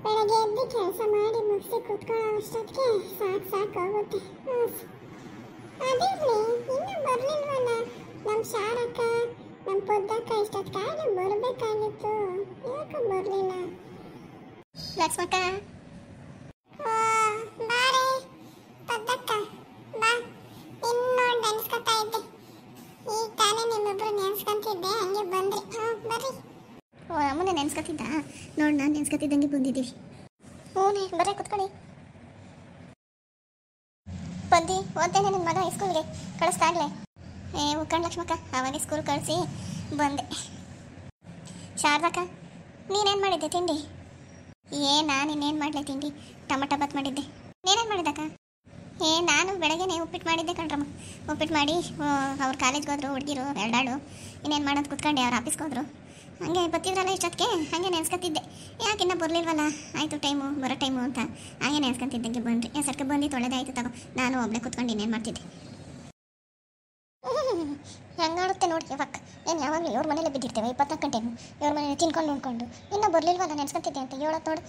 ಬೆಳಗ್ಗೆ ಎದ್ದು ಕೆಲಸ ಮಾಡಿ ಮುಗಿಸಿ ಕೂತ್ಕೊಳ್ಳೋ ಅಷ್ಟೊತ್ತಿಗೆ ಸಾಕಾಗುತ್ತೆ. ಅದಿರಲಿ, ಇನ್ನೂ ಬರಲಿಲ್ವಲ್ಲ ನಮ್ಮ ಶಾರಕ್ಕ, ನಮ್ಮ ಪೊದ್ದಕ್ಕ. ಇಷ್ಟೊತ್ತಿಗೆ ಬರಬೇಕಾಗಿತ್ತು, ಯಾಕೆ ಬರಲಿಲ್ಲ? ಲಕ್ಷ್ಮಕ್ಕ ಬಾರೆ ಪದ್ದಕ್ಕ, ಬಾ. ಇನ್ನು ನೆನ್ಸ್ಕೊತಾ ಇದ್ದೆ, ಈಗ ತಾನೇ ನಿಮ್ಮಿಬ್ರು ನೆನ್ಸ್ಕೊಂತಿದ್ದೆ, ಹಂಗೆ ಬಂದ್ರಿ. ಬರ್ರಿ. ಓ, ಅಮ್ಮನೇ ನೆನ್ಸ್ಕೊತಿದ್ದ? ನೋಡಿ, ನಾನು ನೆನ್ಸ್ಕೊತಿದ್ದಂಗೆ ಬಂದಿದ್ದೀವಿ. ಹ್ಞೂ, ಬರ್ರಿ ಕುತ್ಕೊಳ್ಳಿ. ಬಂದು ಓದ್ತೇನೆ ನಿಮ್ಮ ಮಗ ಸ್ಕೂಲ್ಗೆ ಕಳಿಸ್ತಾಗ್ಲೆ? ಉಕ್ಕಂಡು ಲಕ್ಷ್ಮಕ್ಕ, ಅವಾಗೆ ಸ್ಕೂಲ್ ಕಳಿಸಿ ಬಂದೆ. ಶಾರದಕ್ಕ, ನೀನೇನು ಮಾಡಿದ್ದೆ ತಿಂಡಿ? ನಾನು ಇನ್ನೇನು ಮಾಡಲೆ ತಿಂಡಿ? ಟೊಮಟೊ ಬಾತ್ ಮಾಡಿದ್ದೆ. ನೀನೇನು ಮಾಡಿದ್ದಕ್ಕ? ನಾನು ಬೆಳಗ್ಗೆನೇ ಉಪ್ಪಿಟ್ಟು ಮಾಡಿದ್ದೆ ಕಣ್ರಮ್ಮ. ಉಪ್ಪಿಟ್ಟು ಮಾಡಿ ಅವ್ರು ಕಾಲೇಜ್ಗೆ ಹೋದ್ರು ಹುಡುಗಿರು ಎರಡಾಡು. ಇನ್ನೇನು ಮಾಡೋದು ಕೂತ್ಕೊಂಡೆ, ಅವ್ರು ಆಫೀಸ್ಗೆ ಹೋದ್ರು. ಹಾಗೆ ಬತ್ತಿದ್ರಲ್ಲ ಇಷ್ಟೊತ್ತಿಗೆ, ಹಾಗೆ ನೆನ್ಸ್ಕೊತಿದ್ದೆ, ಯಾಕಿನ್ನ ಬರಲಿಲ್ವಲ್ಲ, ಆಯಿತು ಟೈಮು ಬರೋ ಟೈಮು ಅಂತ ಹಾಗೆ ನೆನ್ಸ್ಕೊತಿದ್ದಂಗೆ ಬಂದ್ರಿ. ಸರ್ಕೆ ಬಂದು ಒಳ್ಳೆದಾಯ್ತು ತಗೋ. ನಾನು ಒಬ್ಬಳೆ ಕೂತ್ಕೊಂಡು ಇನ್ನೇನು ಮಾಡ್ತಿದ್ದೆ. ಹೆಂಗಾಡುತ್ತೆ ನೋಡಿ ಯಾವಾಗ, ಏನು ಯಾವಾಗಲೂ ಇವ್ರ ಮನೇಲೆ ಬಿದ್ದಿರ್ತೇವೆ 24 ಗಂಟೆನು. ಇವ್ರ ಮನೇಲಿ ತಿನ್ಕೊಂಡು ನೋಡ್ಕೊಂಡು ಇನ್ನೂ ಬರಲಿಲ್ವಲ್ಲ ನೆನ್ಸ್ಕೊತಿದ್ದೆ ಅಂತ ಹೇಳೋದು ನೋಡು.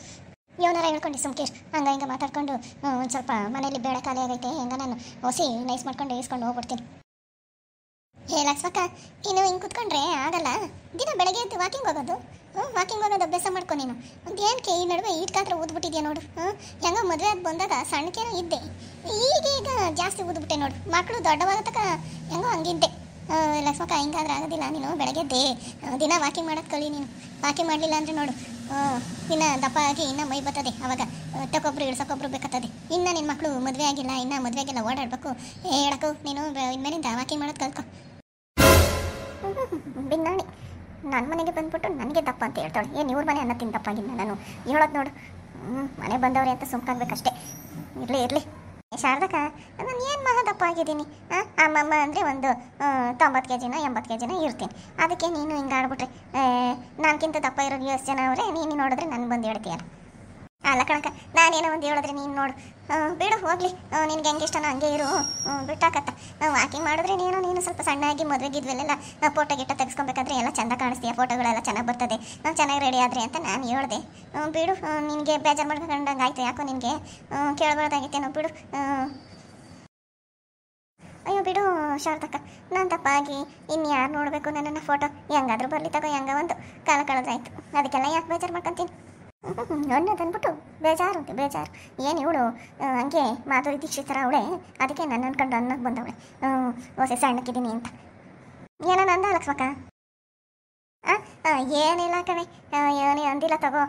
ಇವನಾರ ಹೇಳ್ಕೊಂಡು ಸುಮ್ಕೇಶ್ ಹಂಗೆ ಮಾತಾಡ್ಕೊಂಡು ಒಂದು ಸ್ವಲ್ಪ ಮನೇಲಿ ಬೇಡ ಖಾಲಿ ಆಗೈತೆ, ಹೆಂಗ ನಾನು ಹೊಸಿ ನೈಸ್ ಮಾಡ್ಕೊಂಡು ಇಸ್ಕೊಂಡು ಹೋಗ್ಬಿಡ್ತೀನಿ. ಲಕ್ಷ್ಮಕ್ಕ, ನೀನು ಹಿಂಗೆ ಕುತ್ಕೊಂಡ್ರೆ ಆಗಲ್ಲ. ದಿನ ಬೆಳಗ್ಗೆ ಎದ್ದು ವಾಕಿಂಗ್ ಹೋಗೋದು ಅಭ್ಯಾಸ ಮಾಡ್ಕೊ ನೀನು. ಒಂದು ಏನಕ್ಕೆ ಈ ನಡುವೆ ಈಟ್ಕಾತ್ರ ಊದ್ಬಿಟ್ಟಿದ್ಯಾ ನೋಡು. ಹೆಂಗೋ ಮದುವೆ ಅದು ಬಂದಾಗ ಸಣ್ಣಕೇನೋ ಇದ್ದೆ, ಈಗ ಜಾಸ್ತಿ ಊದ್ಬಿಟ್ಟೆ ನೋಡು. ಮಕ್ಕಳು ದೊಡ್ಡವಾಗತಕ್ಕ ಹೆಂಗೋ ಹಂಗಿದ್ದೆ. ಲಕ್ಷ್ಮಕ್ಕ, ಹಿಂಗಾದ್ರೆ ಆಗೋದಿಲ್ಲ. ನೀನು ಬೆಳಗ್ಗೆದ್ದೆ ದಿನ ವಾಕಿಂಗ್ ಮಾಡೋದು ಕಲಿ ನೀನು. ವಾಕಿಂಗ್ ಮಾಡಲಿಲ್ಲ ಅಂದರೆ ನೋಡು, ಇನ್ನು ದಪ್ಪ ಆಗಿ ಇನ್ನೂ ಮೈ ಬರ್ತದೆ. ಅವಾಗ ತಗೊಬ್ರು ಇಳ್ಸೋಕೊಬ್ರು ಬೇಕಾಗ್ತದೆ. ಇನ್ನು ನಿನ್ನ ಮಕ್ಕಳು ಮದುವೆ ಆಗಿಲ್ಲ, ಇನ್ನು ಮದುವೆಗೆಲ್ಲ ಓಡಾಡಬೇಕು. ಹೇಳಕ್ಕೂ ನೀನು ಇನ್ಮೇಲಿಂದ ವಾಕಿಂಗ್ ಮಾಡೋದು ಕಲ್ತ್ಕೊ. ಬಿನ್ನಾಣಿ ನನ್ನ ಮನೆಗೆ ಬಂದ್ಬಿಟ್ಟು ನನಗೆ ದಪ್ಪ ಅಂತ ಹೇಳ್ತಾಳೆ. ಏನು ಇವ್ರ ಮನೆ ಅನ್ನ ತಿಂದು ದಪ್ಪಾಗಿಲ್ಲ ನಾನು ಹೇಳೋದು ನೋಡು. ಮನೆ ಬಂದವ್ರೆ ಅಂತ ಸುಮ್ಕಾಗ್ಬೇಕಷ್ಟೇ. ಇರಲಿ ಶಾರದಕ್ಕ, ನಾನು ಏನು ಮಹಾ ದಪ್ಪ ಆಗಿದ್ದೀನಿ. ಅಮ್ಮಮ್ಮ ಅಂದರೆ ಒಂದು 90 kg 80 kg ಇರ್ತೀನಿ. ಅದಕ್ಕೆ ನೀನು ಹಿಂಗೆ ಆಡ್ಬಿಟ್ರೆ ನಾನ್ಕಿಂತ ದಪ್ಪ ಇರೋದು 10 ಜನ ಅವರೇ. ನೀನು ನೋಡಿದ್ರೆ ನಾನು ಬಂದು ಹೇಳ್ತೀಯಲ್ಲ. ಅಲ್ಲ ಕಣಕ್ಕ, ನಾನೇನೋ ಒಂದು ಹೇಳಿದ್ರೆ ನೀನು ನೋಡು ಬಿಡು ಹೋಗಲಿ. ನಿನ್ಗೆ ಹೆಂಗೆ ಇಷ್ಟನೋ ಹಂಗೆ ಇರು, ಬಿಟ್ಟಾಕತ್ತ. ವಾಕಿಂಗ್ ಮಾಡಿದ್ರೆ ನೀನು ಸ್ವಲ್ಪ ಸಣ್ಣಾಗಿ ಮದುವೆಗಿದ್ವೆಲ್ಲ ಫೋಟೋ ಗಿಟ್ಟ ತೆಗೆಸ್ಕೊಬೇಕಾದ್ರೆ ಎಲ್ಲ ಚೆಂದ ಕಾಣಿಸ್ತೀಯ, ಫೋಟೋಗಳೆಲ್ಲ ಚೆನ್ನಾಗಿ ಬರ್ತದೆ, ಚೆನ್ನಾಗಿ ರೆಡಿ ಆದರೆ ಅಂತ ನಾನು ಹೇಳಿದೆ. ಬಿಡು, ನಿನಗೆ ಬೇಜಾರು ಮಾಡ್ಕೊಂಡಂಗೆ ಆಯಿತು. ಯಾಕೋ ನಿನಗೆ ಕೇಳಬಾರ್ದಾಗಿತ್ತೇನೋ, ಬಿಡು. ಅಯ್ಯೋ ಬಿಡು ಶಾರದಕ್ಕ, ನಾನು ತಪ್ಪಾಗಿ ಇನ್ಯಾರು ನೋಡಬೇಕು ನನ್ನನ್ನು ಫೋಟೋ? ಹೆಂಗಾದ್ರೂ ಬರಲಿ ತಗೋ, ಹೆಂಗ ಒಂದು ಕಾಲ ಕಳೆದ್ರಾಯ್ತು. ಅದಕ್ಕೆಲ್ಲ ಯಾಕೆ ಬೇಜಾರು ಮಾಡ್ಕೊತೀನಿ? ಅನ್ನೋದನ್ಬಿಟ್ಟು ಬೇಜಾರು ಏನು ಇವಳು ಹಂಗೆ ಮಾಧುರಿ ದೀಕ್ಷಿತ್ ಥರ ಅವಳೆ. ಅದಕ್ಕೆ ನನ್ನ ಅನ್ಕೊಂಡು ಅನ್ನೋದು ಬಂದವಳೆ ಹೊಸ ಸಣ್ಣಕ್ಕಿದ್ದೀನಿ ಅಂತ. ಏನೋ ಅಂದ ಲಕ್ಷ್ಮಕ್ಕ? ಏನಿಲ್ಲ ಕಣೆ, ಏನು ಅಂದಿಲ್ಲ ತಗೋ.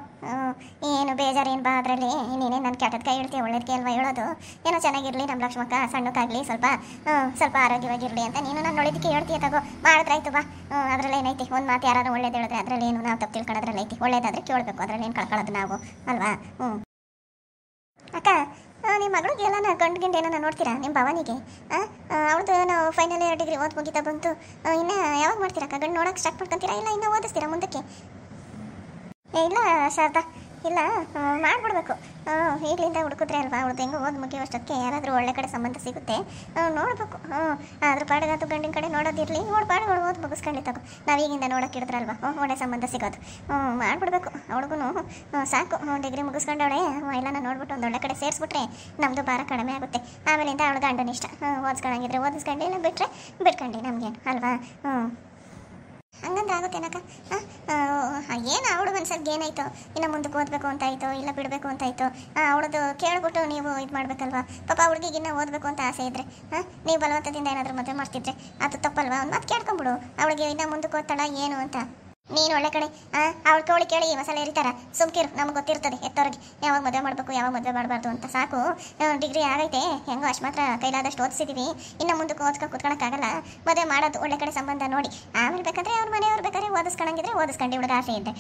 ಏನು ಬೇಜಾರು ಏನು ಬಾ ಅದರಲ್ಲಿ. ನೀನೇ ನನ್ನ ಕೆಟ್ಟದ ಕೈ ಹೇಳ್ತೀಯ, ಒಳ್ಳೇದಕ್ಕೆ ಅಲ್ವಾ ಹೇಳೋದು. ಏನೋ ಚೆನ್ನಾಗಿರಲಿ ನಮ್ಮ ಲಕ್ಷ್ಮಕ್ಕ, ಸಣ್ಣಕ್ಕಾಗಲಿ ಸ್ವಲ್ಪ ಆರೋಗ್ಯವಾಗಿರಲಿ ಅಂತ ನೀನು ನಾನು ಒಳ್ಳೇದಕ್ಕೆ ಹೇಳ್ತೀಯ ತಗೋ. ಮಾಡಿದ್ರಾಯ್ತು ಬಾ. ಅದರಲ್ಲಿ ಏನೈತಿ, ಒಂದು ಮಾತು ಯಾರು ಒಳ್ಳೇದು ಹೇಳಿದ್ರೆ ಅದರಲ್ಲಿ ಏನು ನಾವು ತಪ್ಪು ತಿಳ್ಕೊಳ್ಳೋದ್ರಲ್ಲಿ ಐತಿ. ಒಳ್ಳೇದಾದರೆ ಕೇಳಬೇಕು, ಅದರಲ್ಲಿ ಏನು ಕಳ್ಕೊಳ್ಳೋದು ನಾವು ಅಲ್ವಾ? ಅಕ್ಕ, ನಿಮ್ಮ ಮಗಳಿಗೆಲ್ಲ ಗಂಡು ಏನೋ ನೋಡ್ತೀರಾ ನಿಮ್ಮ ಭವಾನಿಗೆ? ಅವ್ರದ್ದು ನಾವು ಫೈನಲ್ ಇಯರ್ ಡಿಗ್ರಿ ಓದ್ ಮುಗಿತಾ ಬಂತು. ಇನ್ನು ಯಾವಾಗ ಮಾಡ್ತೀರಕ್ಕ ಗಂಡು ನೋಡೋಕೆ ಸ್ಟಾರ್ಟ್ ಮಾಡ್ಕೊತೀರಾ, ಇಲ್ಲ ಇನ್ನೂ ಓದಿಸ್ತೀರಾ ಮುಂದಕ್ಕೆ? ಇಲ್ಲ ಶಾರದಾ, ಇಲ್ಲ ಮಾಡಿಬಿಡ್ಬೇಕು. ಈಗಲಿಂದ ಹುಡುಕಿದ್ರೆ ಅಲ್ವಾ ಅವ್ರದ್ದು ಹೆಂಗೆ ಓದ್ ಮುಗಿಯೋಷ್ಟಕ್ಕೆ ಯಾರಾದರೂ ಒಳ್ಳೆ ಕಡೆ ಸಂಬಂಧ ಸಿಗುತ್ತೆ, ನೋಡಬೇಕು. ಅದ್ರ ಪಾಡಿಗಂತೂ ಗಂಡಿನ ಕಡೆ ನೋಡೋದಿರಲಿ, ಪಾಡಿಗಳು ಓದ್ ಮುಗಿಸ್ಕೊಳ್ಳಿ ತಗೋ. ನಾವು ಈಗಿಂದ ನೋಡೋಕೆ ಹಿಡಿದ್ರಲ್ವಾ ಒಳ್ಳೆ ಸಂಬಂಧ ಸಿಗೋದು. ಮಾಡಿಬಿಡ್ಬೇಕು. ಅವಳಿಗೂ ಸಾಕು, ಡಿಗ್ರಿ ಮುಗಿಸ್ಕೊಂಡವಳೆ ಎಲ್ಲ ನೋಡ್ಬಿಟ್ಟು ಒಂದು ಒಳ್ಳೆ ಕಡೆ ಸೇರಿಸ್ಬಿಟ್ರೆ ನಮ್ಮದು ಭಾರ ಕಡಿಮೆ ಆಗುತ್ತೆ. ಆಮೇಲಿಂದ ಅವಳು ಗಂಡನ ಇಷ್ಟ, ಓದಿಸ್ಕೊಂಡಂಗಿದ್ರೆ ಓದಿಸ್ಕೊಂಡು, ಇಲ್ಲ ಬಿಟ್ಟರೆ ಬಿಟ್ಕೊಂಡು ನಮಗೇನು ಅಲ್ವಾ? ಹಂಗಂದ್ರೆ ಆಗುತ್ತೇನಕ್ಕ? ಏನು ಅವಳು ಮನ್ಸರ್ಗೆ ಏನಾಯ್ತು, ಇನ್ನು ಮುಂದಕ್ಕೆ ಓದಬೇಕು ಅಂತ ಆಯಿತು, ಇಲ್ಲ ಬಿಡಬೇಕು ಅಂತ ಆಯಿತು, ಅವಳದು ಕೇಳ್ಬಿಟ್ಟು ನೀವು ಇದು ಮಾಡಬೇಕಲ್ವಾ? ಪಾಪ ಹುಡುಗಿಗೆ ಇನ್ನೂ ಓದಬೇಕು ಅಂತ ಆಸೆ ಇದ್ದರೆ ನೀವು ಬಲವಂತದಿಂದ ಏನಾದರೂ ಮದುವೆ ಮಾಡ್ತಿದ್ರೆ ಅದು ತಪ್ಪಲ್ವಾ? ಒಂದು ಮಾತು ಕೇಳ್ಕೊಂಬಿಡು, ಅವಳಿಗೆ ಇನ್ನೂ ಮುಂದಕ್ಕೆ ಓದ್ತಾಳ ಏನು ಅಂತ. ನೀನು ಒಳ್ಳೆ ಕಡೆ ಅವಳು ಕೋಳಿ ಕೇಳಿ ಮಸಾಲೆ ಎರಿತಾರ, ಸುಮ್ಕಿರು. ನಮ್ಗೆ ಗೊತ್ತಿರ್ತದೆ ಎತ್ತವ್ರಿಗೆ ಯಾವಾಗ ಮದುವೆ ಮಾಡಬೇಕು, ಯಾವಾಗ ಮದುವೆ ಮಾಡಬಾರ್ದು ಅಂತ. ಸಾಕು, ಡಿಗ್ರಿ ಆಗೈತೆ, ಹೆಂಗೋ ಅಷ್ಟು ಮಾತ್ರ ಕೈಲಾದಷ್ಟು ಓದಿಸಿದ್ದೀವಿ. ಇನ್ನು ಮುಂದಕ್ಕೆ ಓದ್ಕೊಂಡು ಕೂತ್ಕೊಳಕ್ಕಾಗಲ್ಲ, ಮದುವೆ ಮಾಡೋದು ಒಳ್ಳೆ ಕಡೆ ಸಂಬಂಧ ನೋಡಿ. ಆಮೇಲೆ ಬೇಕಾದ್ರೆ ಅವ್ರ ಮನೆಯವ್ರು ಬೇಕಾದ್ರೆ ಓದಿಸ್ಕೊಳಂಗಿದ್ರೆ ಓದಿಸ್ಕೊಂಡು, ಇವಳಿಗೆ ಆಸೆ ಇದ್ದೆ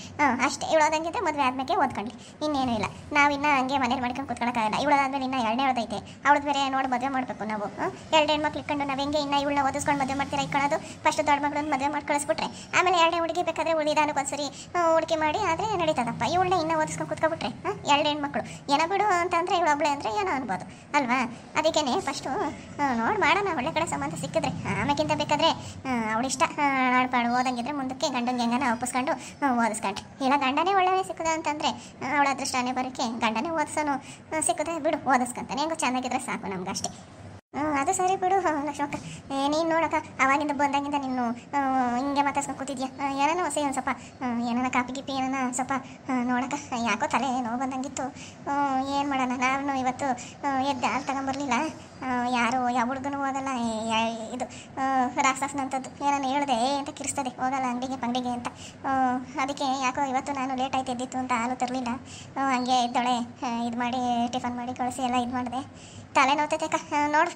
ಅಷ್ಟೇ. ಇವಳೋದಂಗಿದ್ರೆ ಮದುವೆ ಆದ್ಮೇಲೆ ಓದ್ಕೊಂಡ್ಲಿ, ಇನ್ನೇನು ಇಲ್ಲ. ನಾವಿನ್ನ ಹಂಗೆ ಮನೇಲಿ ಮಾಡ್ಕೊಂಡು ಕೂತ್ಕೊಳಕ್ಕಾಗಲ್ಲ. ಇವಳಾದ್ಮೇಲೆ ಇನ್ನೂ 2ನೇ ಓದೈತೆ, ಅವಳದ್ದು ಬೇರೆ ನೋಡಿ ಮದುವೆ ಮಾಡಬೇಕು ನಾವು. 2 ಹೆಣ್ಮಕ್ಳು ಇಟ್ಕೊಂಡು ನಾವು ಹೆಂಗೆ ಇನ್ನೂ ಇವಳನ್ನ ಓದಿಸ್ಕೊಂಡು ಮದುವೆ ಮಾಡ್ತೀರಾ ಇಟ್ಕೊಳ್ಳೋದು? ಫಸ್ಟ್ ದೊಡ್ಡ ಮಗಳನ್ನ ಮದುವೆ ಮಾಡಿ ಕಳಿಸ್ಬಿಟ್ರೆ ಆಮೇಲೆ 2ನೇ ಹುಡುಗಿ ಬೇಕಾದ್ರೆ ಉಳಿದಾನಕ್ಕೆ ಒಂದ್ಸರಿ ಹೂಡಿಕೆ ಮಾಡಿ ಆದರೆ ನಡೀತದಪ್ಪ. ಇವಳನ್ನ ಇನ್ನೂ ಓದಿಸ್ಕೊಂಡು ಕೂತ್ಕೊಬಿಟ್ರೆ ಎರಡು ಹೆಣ್ಮಕ್ಳು ಏನೋ ಬಿಡು ಅಂತಂದರೆ ಇವಳು ಒಬ್ಬಳೆ ಅಂದರೆ ಏನೋ ಅನ್ಬೋದು ಅಲ್ವಾ. ಅದಕ್ಕೇ ಫಸ್ಟು ನೋಡಿ ಮಾಡೋಣ, ಒಳ್ಳೆ ಕಡೆ ಸಂಬಂಧ ಸಿಕ್ಕಿದ್ರೆ ಆಮೇಕಿಂತ ಬೇಕಾದರೆ ಅವಳಿಷ್ಟ ಆಡ್ಪಾಡು ಓದಂಗಿದ್ರೆ ಮುಂದಕ್ಕೆ ಗಂಡಂಗೆ ಹೆಂಗನ ಒಪ್ಪಿಸ್ಕೊಂಡು ಓದಿಸ್ಕೊಂಡ್ರಿ. ಇಲ್ಲ ಗಂಡನೇ ಒಳ್ಳೆ ಸಿಕ್ಕದ ಅಂತಂದರೆ ಅವಳ ಅದೃಷ್ಟನೇ ಬರೋಕ್ಕೆ ಗಂಡನೇ ಓದಿಸೋನು ಸಿಕ್ಕದೆ ಬಿಡು ಓದಿಸ್ಕೊಂತಾನೆ, ಹೆಂಗೋ ಚೆನ್ನಾಗಿದ್ರೆ ಸಾಕು ನಮ್ಗಷ್ಟೇ. ಅದು ಸರಿ ಬಿಡು ಲಕ್ಷ್ಮಕ್ಕ. ನೀನು ನೋಡಕ್ಕ ಅವಾಗಿಂದ ಬಂದಾಗಿಂದ ನೀನು ಹಿಂಗೆ ಮಾತಾಡ್ಸ್ಕೊಂಡು ಕೂತಿದ್ಯಾ, ಏನಾನ ಹೊಸ ಒಂದು ಸ್ವಲ್ಪ ಏನಾನ ಕಾಪಿ ಗಿಪಿ ಏನಾನ ಸ್ವಲ್ಪ ನೋಡಕ್ಕ. ಯಾಕೋ ತಲೆ ನೋವು ಬಂದಂಗಿತ್ತು. ಏನು ಮಾಡೋಣ, ನಾನು ಇವತ್ತು ಎದ್ದು ಹಾಲು ತಗೊಂಬರ್ಲಿಲ್ಲ. ಯಾರು ಯಾವ ಹುಡುಗನೂ ಹೋಗಲ್ಲ, ಇದು ರಾಕ್ಷಸನಂಥದ್ದು ಏನಾನು ಹೇಳಿದೆ ಅಂತ ಕಿರಿಸ್ತದೆ, ಹೋಗಲ್ಲ ಅಂಗಡಿಗೆ ಪಂಗಡಿಗೆ ಅಂತ. ಅದಕ್ಕೆ ಯಾಕೋ ಇವತ್ತು ನಾನು ಲೇಟ್ ಆಯ್ತು ಎದ್ದಿತ್ತು ಅಂತ ಹಾಲು ತರಲಿಲ್ಲ. ಹಂಗೆ ಇದ್ದೊಳೆ ಇದು ಮಾಡಿ ಟಿಫನ್ ಮಾಡಿ ಕಳಿಸಿ ಎಲ್ಲ ಇದು ಮಾಡಿದೆ. ತಲೆ ನೋವ್ತೈತೆ ಅಕ್ಕ. ನೋಡು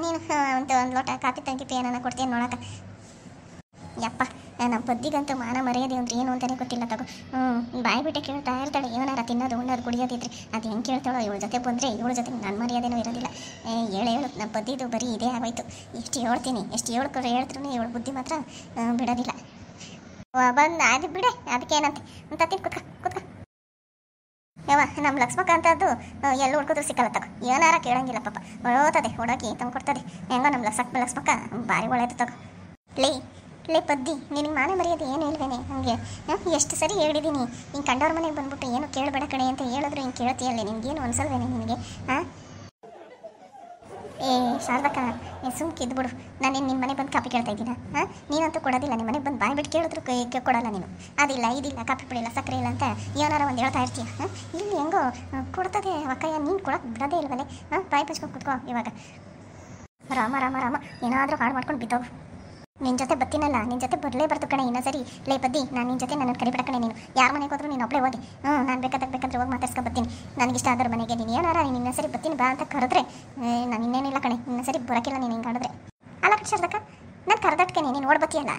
ನೀನು ಒಂದು ಲೋಟ ಕಾಫಿ ತಂಗಿಪಿ ಏನಾನ ಕೊಡ್ತೀನಿ ನೋಡಕ್ಕ. ಯಪ್ಪ ನಮ್ಮ ಪದ್ದಿಗಂತೂ ಮಾನ ಮರ್ಯಾದೆ ಅಂದ್ರೆ ಏನು ಅಂತಲೇ ಗೊತ್ತಿಲ್ಲ ತಗೋ. ಬಾಯಿ ಬಿಟ್ಟೆ ಕೇಳ್ತಾ ಇರ್ತಾಳೆ, ಏನಾರ ತಿನ್ನೋದು ಉಣ್ಣೋದು ಕುಡಿಯೋದಿದ್ರೆ ಅದು ಹೆಂಗೆ ಕೇಳ್ತಾಳೋ. ಇವಳ ಜೊತೆ ಬಂದರೆ ಇವಳ ಜೊತೆ ನನ್ನ ಮರ್ಯಾದೆನೂ ಇರೋದಿಲ್ಲ. ಹೇಳು ನಮ್ಮ ಪದ್ದಿದು ಬರೀ ಇದೇ ಆಗೋಯ್ತು. ಎಷ್ಟು ಹೇಳ್ತೀನಿ, ಎಷ್ಟು ಹೇಳ್ತ್ರೂ ಇವಳು ಬುದ್ಧಿ ಮಾತ್ರ ಬಿಡೋದಿಲ್ಲ. ಬಂದು ಅದು ಬಿಡೆ, ಅದಕ್ಕೇನಂತೆ ಅಂತ ಕುತ್ಕ ಕುತ್ಕ. ಯವ್ವ ನಮ್ಮ ಲಕ್ಷ್ಮಕ್ಕ ಅಂತದ್ದು ಎಲ್ಲ ಹುಡ್ಕೋದ್ರು ಸಿಕ್ಕಲ್ಲ ತಗೋ. ಏನಾರ ಕೇಳಂಗಿಲ್ಲ ಪಾಪ, ಹೊಳೋತದೆ ಹೊಡೋಗಿ ತಂದು ಕೊಡ್ತದೆ. ಹೆಂಗೋ ನಮ್ಮ ಲಕ್ಷ್ಮಕ್ಕ ಭಾರಿ ಒಳ್ಳೆಯದು ತಗೋ. ಲೇ ಪದ್ದಿ, ನಿನಗೆ ಮಾನ ಮರ್ಯಾದೆ ಏನು ಇಲ್ವೇನೆ ಹಂಗೆ? ಎಷ್ಟು ಸರಿ ಹೇಳಿದ್ದೀನಿ, ಹಿಂಗೆ ಕಂಡವ್ರ ಮನೆಗೆ ಬಂದ್ಬಿಟ್ಟು ಏನು ಕೇಳಬೇಡ ಕಣೆ ಅಂತ ಹೇಳಿದ್ರು ಹಿಂಗೆ ಕೇಳ್ತೀಯಲ್ಲೇ, ನಿನಗೇನು ಅನ್ಸಲ್ವೇನೆ ನಿನಗೆ? ಶಾರದಕ್ಕ ಸುಮ್ಕಿದ್ದು ಬಿಡು. ನಾನು ನಿನ್ನ ಮನೆಗೆ ಬಂದು ಕಾಪಿ ಕೇಳ್ತಾ ಇದ್ದೀನ? ನೀನಂತೂ ಕೊಡೋದಿಲ್ಲ. ನಿಮ್ಮ ಮನೆಗೆ ಬಂದು ಬಾಯಿ ಬಿಟ್ಟು ಕೇಳಿದ್ರು ಕೊಡಲ್ಲ ನೀನು. ಅದಿಲ್ಲ ಇದಿಲ್ಲ ಕಾಪಿ ಪುಡಿಲ್ಲ ಸಕ್ಕರೆ ಇಲ್ಲ ಅಂತ ಏನಾರ ಒಂದು ಹೇಳ್ತಾ ಇರ್ತೀಯ. ಇಲ್ಲಿ ಹೆಂಗೋ ಕೊಡ್ತದೆ ಅಕ್ಕಯ್ಯ, ನೀನು ಕೊಡೋಕೆ ಬಿಡೋದೇ ಇಲ್ವಲ್ಲೇ. ಬಾಯಿ ಪಚ್ಕೊಂಡು ಕುತ್ಕೋ ಇವಾಗ. ರಾಮ ರಾಮ ರಾಮ, ಏನಾದರೂ ಹಾಳು ಮಾಡ್ಕೊಂಡು ಬಿದ್ದೋಗು. ನಿನ್ನ ಜೊತೆ ಬರ್ತೀನಲ್ಲ, ನಿನ್ನ ಜೊತೆ ಬರಲೇಬಾರ್ದು ಕಣೆ ಇನ್ನೂ ಸರಿ. ಲೇ ಪದ್ದಿ, ನಾನು ನಿನ್ನ ಜೊತೆ ನನ್ನ ಕರಿಬೇಡ ಕಣೆ. ನೀನು ಯಾರ ಮನೆಗೆ ಹೋದ್ರು ನೀನು ಒಬ್ಬಳೇ ಓದಿ. ನಾನು ಬೇಕಾದ್ರೆ ಹೋಗಿ ಮಾತಾಡ್ಸ್ಕೊ ಬರ್ತೀನಿ. ನನಗಿಷ್ಟ ಆದ್ರ ಮನೆಗೆ ನೀನು ಏನಾರ ನೀನು ಇನ್ನೂ ಸರಿ ಬರ್ತೀನಿ ಬಾ ಅಂತ ಕರೆದ್ರೆ ನಾನು ಇನ್ನೇನಿಲ್ಲ ಕಣೆ, ಇನ್ನೂ ಸರಿ ಬರೋಕ್ಕಿಲ್ಲ ನೀನು ಹಿಂಗೆ ಆಡಿದ್ರೆ. ಅಲ್ಲ ಶಾರದಕ್ಕ, ನಾನು ಕರೆದಟ್ಕೆ ನೀನು ನೋಡ್ಬತ್ತೀಯಲ್ಲ,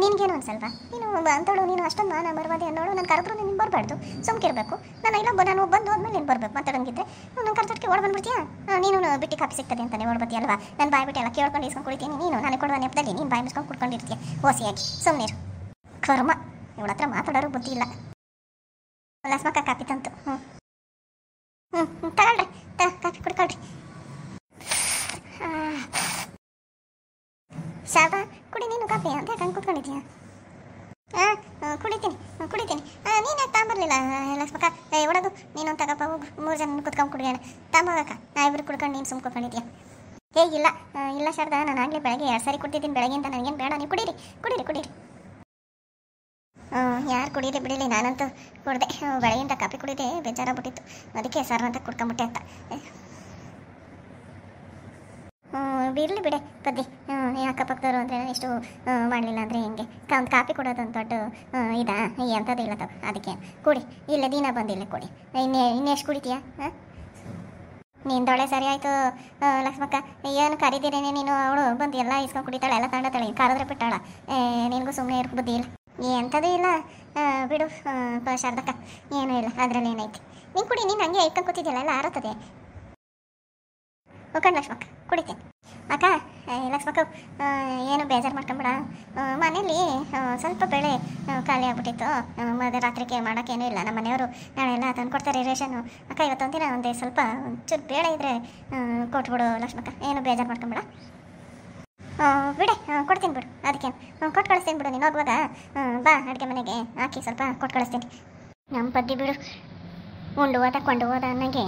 ನಿನ್ಗೇನು ಅನ್ಸಲ್ವಾ? ನೀನು ಅಂತೇಳು, ನೀನು ಅಷ್ಟೊಂದು ಮಾನ ಮರ್ವಾದಿ ಅನ್ನೋಳು. ನಾನು ಕರೆದ್ರು ನೀನು ಬರಬಾರ್ದು, ಸುಮ್ಕಿರ್ಬೇಕು. ನಾನು ಬಂದು ಹೋದ್ಮೇಲೆ ನೀನು ಬರಬೇಕು ಮಾತಾಡೋಂಗಿದ್ರೆ. ನಾನು ಕರೆದಟ್ಕೆ ಓಡ್ ಬಂದ್ಬಿಡ್ತೀಯಾ? ನೀನು ಬಿಟ್ಟು ಕಾಪಿ ಸಿಗ್ತದೆ ಅಂತಾನೆ ಓಡ್ಬತ್ತೀಯಲ್ವಾ? ನಾನು ಬಾಯಿ ಬಿಟ್ಟು ಎಲ್ಲ ಕೇಳ್ಕೊಂಡು ಇಸ್ಕೊಂಡು ಕುಡಿತೀನಿ. ನೀನು ನನಗೆ ಕೊಡುವ ನೆಪದಲ್ಲಿ ನೀನು ಬಾಯಿ ಮುಚ್ಕೊಂಡು ಕುಡ್ಕೊಂಡಿರ್ತೀಯ ಓಸಿಯಾಗಿ. ಸುಮ್ಮನಿರು ಕರ್ಮ, ಇವಳ ಹತ್ರ ಮಾತಾಡೋರು ಬುದ್ಧಿ ಇಲ್ಲ. ಲಕ್ಷ್ಮಕ್ಕ ಕಾಪಿ ತಂತು. ತಗೊಳ್ರಿ, ಕಾಪಿ ಕುಡ್ಕೊಳ್ರಿ. ಶಾರದಾ ಕುಡಿ ನೀನು ಕಾಪಿ ಅಂತ ಯಾಕೆ ಕೂತ್ಕೊಂಡಿದ್ದೀಯಾ? ಕುಡಿತೀನಿ. ನೀನು ಯಾಕೆ ತಗೊಂಬರ್ಲಿಲ್ಲ ಲಕ್ಷ್ಮಕ್ಕ? ಒಳಗು ನೀನು ತಗಪ್ಪ, ಹೋಗು. 3 ಜನ ಕುತ್ಕೊಂಡು ಕುಡಿಯೋಣ. ತಗೊಂಬೋಗಕ್ಕ, ಇಬ್ಬರು ಕುಡ್ಕೊಂಡು ನೀನು ಸುಮ್ಕೊ ಕುಡಿತೀಯ. ಇಲ್ಲ ಶಾರದಾ, ನಾನು ಆಗಲೇ ಬೆಳಗ್ಗೆ 2 ಸಾರಿ ಕುಡ್ತಿದ್ದೀನಿ ಬೆಳಗ್ಗೆಯಿಂದ. ನನಗೇನು ಬೇಡ, ನೀವು ಕುಡೀರಿ. ಯಾರು ಕುಡೀರಿ ಬಿಡಿಲಿ, ನಾನಂತೂ ಕುಡ್ದೆ. ಬೆಳಗ್ಗೆಯಿಂದ ಕಾಪಿ ಕುಡಿದೆ, ಬೇಜಾರಾಗ್ಬಿಟ್ಟಿತ್ತು. ಅದಕ್ಕೆ ಸರ್ ಅಂತ ಕುಡ್ಕೊಂಬಿಟ್ಟೆ ಅಂತ. ಇರಲಿ ಬಿಡೆ ಪದ್ದಿ, ಅಕ್ಕಪಕ್ಕದವರು ಅಂದರೆ ಎಷ್ಟು ಮಾಡಲಿಲ್ಲ ಅಂದರೆ ಹೆಂಗೆ? ಒಂದು ಕಾಪಿ ಕೊಡೋದು ಒಂದು ದೊಡ್ಡ ಇದಾ? ಎಂಥದ್ದು ಇಲ್ಲ ತಗೋ. ಅದಕ್ಕೆ ಕುಡಿ, ಇಲ್ಲ ದಿನ ಬಂದಿಲ್ಲ ಕುಡಿ. ಇನ್ನೆಷ್ಟು ಕುಡಿತೀಯಾ? ನಿಂದೊಳೆ ಸರಿ ಆಯಿತು ಲಕ್ಷ್ಮಕ್ಕ. ಏನು ಕರೀದಿರೇನೆ ನೀನು? ಅವಳು ಬಂದು ಎಲ್ಲ ಇಸ್ಕೊಂಡು ಕುಡಿತಾಳೆ, ಎಲ್ಲ ತಗೊಂಡತಾಳೆ. ಕರೆದ್ರೆ ಬಿಟ್ಟಾಳ. ನಿನಗೂ ಸುಮ್ಮನೆ ಇರೋಕೆ ಬುದ್ಧಿ ಇಲ್ಲ. ಎಂಥದ್ದು ಇಲ್ಲ ಬಿಡು ಶಾರದಕ್ಕ, ಏನೂ ಇಲ್ಲ ಅದರಲ್ಲಿ ಏನೈತಿ. ನೀನು ಕುಡಿ, ನೀನು ಹಂಗೆ ಇಟ್ಕೊಂಡು ಕೂತಿದ್ಯಲ್ಲ, ಎಲ್ಲ ಆರುತ್ತದೆ. ಕಣ್ ಲಕ್ಷ್ಮಕ್ಕ ಕುಡಿತೀನಿ. ಅಕ್ಕ ಲಕ್ಷ್ಮಕ್ಕ, ಏನು ಬೇಜಾರು ಮಾಡ್ಕೊಂಬೇಡ. ಮನೇಲಿ ಸ್ವಲ್ಪ ಬೆಳೆ ಖಾಲಿ ಆಗ್ಬಿಟ್ಟಿತ್ತು. ಮತ್ತೆ ರಾತ್ರಿಗೆ ಮಾಡೋಕ್ಕೇನೂ ಇಲ್ಲ. ನಮ್ಮ ಮನೆಯವರು ನಾಳೆ ಎಲ್ಲ ತಂದು ಕೊಡ್ತಾರೆ ರೇಷನ್ನು. ಅಕ್ಕ ಇವತ್ತೊಂದಿನ ಒಂದೇ ಸ್ವಲ್ಪ ಒಂಚೂರು ಬೇಳೆ ಇದ್ದರೆ ಕೊಟ್ಬಿಡು ಲಕ್ಷ್ಮಕ್ಕ, ಏನು ಬೇಜಾರು ಮಾಡ್ಕೊಂಬೇಡ. ಬಿಡೆ, ಕೊಡ್ತೀನಿ ಬಿಡು. ಅದಕ್ಕೆ ಕೊಟ್ಟು ಕಳಿಸ್ತೀನಿ ಬಿಡು. ನೀನು ಹೋಗುವಾಗ ಬಾ ಅಡುಗೆ ಮನೆಗೆ ಹಾಕಿ ಸ್ವಲ್ಪ ಕೊಟ್ಟು ಕಳಿಸ್ತೀನಿ. ನಮ್ಮ ಪದ್ದಿ ಬಿಡು, ಕೊಂಡು ಹೋದ ಅನ್ನಂಗೆ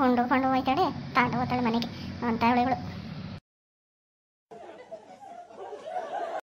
ಉಂಡು ಕೊಂಡು ಹೋಯ್ತಾಳೆ, ತಾಂಡು ಹೋಗ್ತಾಳೆ ಮನೆಗೆ ಅಂತ ಅವಳಿಗಳು.